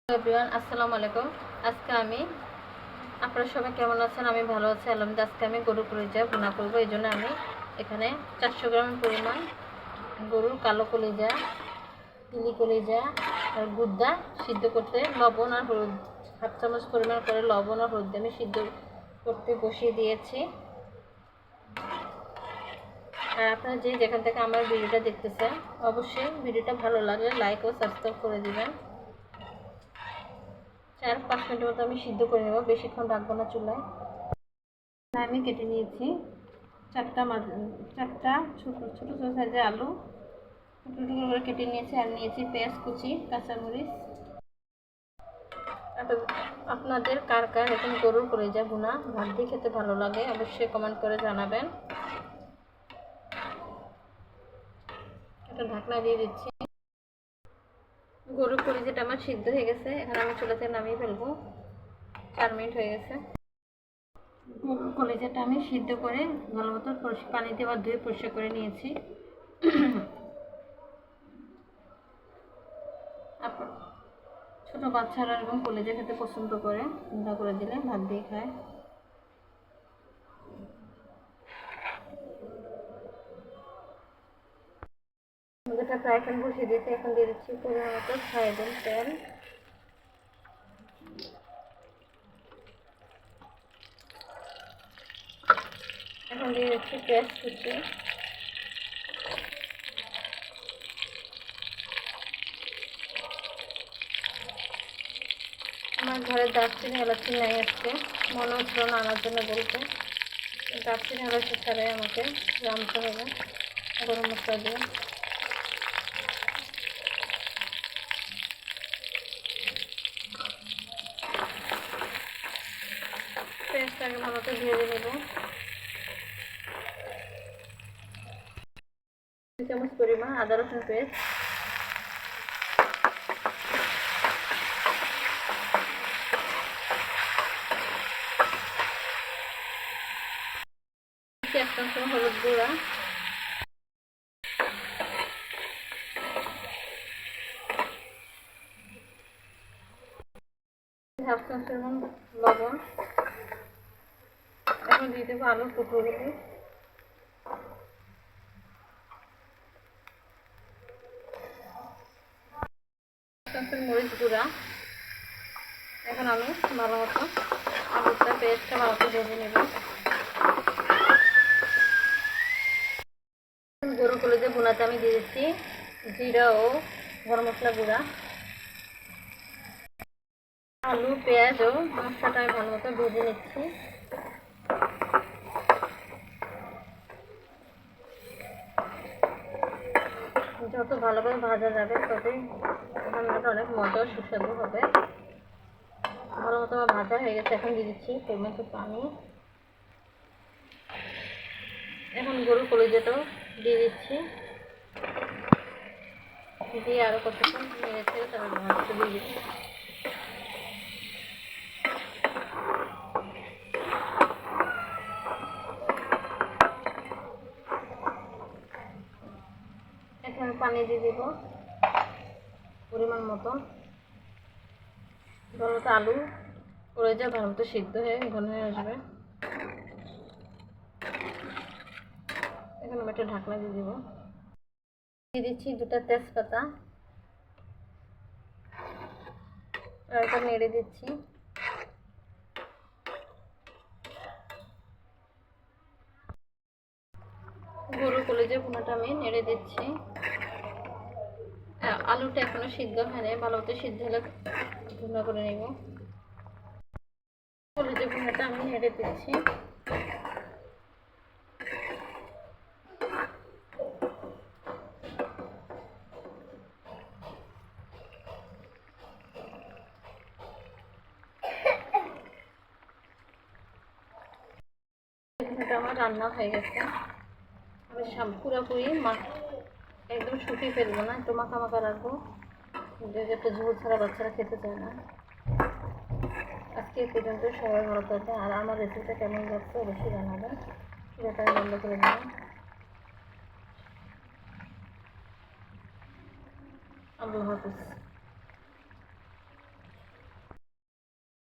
Everyone, আসসালামু আলাইকুম। আজকে আমি আপনারা সবাই কেমন আছেন? আমি ভালো আছি আলহামদুলিল্লাহ। আজকে আমি গরুর কলিজা ভুনা করবো। এই জন্য আমি এখানে 400 গ্রাম পরিমাণ গরুর কালো কলিজা, তিলি কলিজা আর গুদ্দা সিদ্ধ করতে লবণ আর হলুদ 1/2 চামচ পরিমাণ করে লবণ আর হলুদ আমি সিদ্ধ করতে বসিয়ে দিয়েছি। আর আপনারা যেখান থেকে আমার ভিডিওটা দেখতেছেন অবশ্যই ভিডিওটা ভালো লাগলে লাইক ও সাবস্ক্রাইব করে দিবেন। 4-5 মিনিটের মতো আমি সিদ্ধ করে নেব, বেশিক্ষণ রাখবো না চুলায়। আমি কেটে নিয়েছি চারটা ছোট ছোট সাইজের আলু টুকরো টুকরো করে কেটে নিয়েছি। আর নিয়েছি পেঁয়াজ কুচি, কাঁচামরিচ। আপনাদের কার কার এরকম গরুর কলিজা ভুনা ভাত দিয়ে খেতে ভালো লাগে অবশ্যই কমেন্ট করে জানাবেন। একটা ঢাকনা দিয়ে দিচ্ছি। গরুর কলিজাটা আমার সিদ্ধ হয়ে গেছে, এখন আমি চুলা থেকে নামিয়ে ফেলবো। 4 মিনিট হয়ে গেছে। গরুর কলিজাটা আমি সিদ্ধ করে ভালো মতো পানি দিয়ে বা ধুয়ে পরিষ্কার করে নিয়েছি। ছোট বাচ্চারা এরকম কলিজা খেতে পছন্দ করে, ভুনা করে দিলে ভাত দিয়ে খায়। যেটা ফ্রাই প্যান বসিয়ে দিয়েছি, এখন দিয়ে দিচ্ছি পরিমাণ মতো সয়াবিন তেল। এখন দিয়ে দিচ্ছি পেঁয়াজ কুচি। আমার ঘরে দারচিনি এলাচি নাই, আজকে মনে হচ্ছিল না আনার জন্য বলতে। দারচিনি এলাচি ছাড়াই আমাকে রাঁধতে হবে গরম মশলা দিয়ে। পেঁয়াজটাকে ভালো করে ভেজে নেব। 2 চামচ পরিমাণ আদা রসুন পেস্ট, 1 চামচ হলুদ গুঁড়া, 1/2 চামচ পরিমাণ লবণ। এখন দিয়ে দেবো আলুর টুকরোগুলি। মরিচ গুঁড়া। এখন আমি ভালো মতো আলুটা পেস্টটা ভালো করে ভেজে নেব। গরুর কলিজা ভুনাতে আমি দিয়ে দিচ্ছি জিরা ও গরম মশলা গুঁড়া। আলু, পেঁয়াজ ও মশলাটা আমি ভালো মতো ভেজে নিচ্ছি। যত ভালোভাবে ভাজা যাবে ততই রান্নাটা অনেক মজা ও সুস্বাদু হবে। ভালো মতো আমার ভাজা হয়ে গেছে, এখন দিয়ে দিচ্ছি পরিমাণ পানি। এখন গরুর কলিজাটাও দিয়ে দিচ্ছি, দিয়ে আরও কতক্ষণ নেড়ে ছেড়ে তারপর ভাতটা দিয়ে দিচ্ছি। এখন পানি দিয়ে দেব পরিমাণ মতো। ভালো মতো আলু কলিজা ভালো মতো সিদ্ধ হয়ে ঘন হয়ে আসবে। এখন আমি একটা ঢাকনা দিয়ে দেবো। দিয়ে দিচ্ছি 2টা তেজপাতা, আর এটা নেড়ে দিচ্ছি। গরুর কলিজা ভুনাটা আমি নেড়ে দিচ্ছি। আলুটা এখনো সিদ্ধ হয়নি, ভালো মতো সিদ্ধ হলে ভুনা করে নেব। কলিজা ভুনাটা আমি নেড়ে দিচ্ছি। এটা আমার রান্না হয়ে গেছে। আমি পুরোপুরি একদম শুকিয়ে ফেলবো না, একটু মাখা মাখা রাখবো, যাতে ঝোল ছাড়া বাচ্চারা খেতে চায় না। আজকে এই পর্যন্ত, সবাই ভালো থাকবেন। আর আমার রেসিপিটা কেমন লাগছে অবশ্যই জানাবেন। এটা আমি বন্ধ করে দিলাম। আল্লাহ হাফিজ।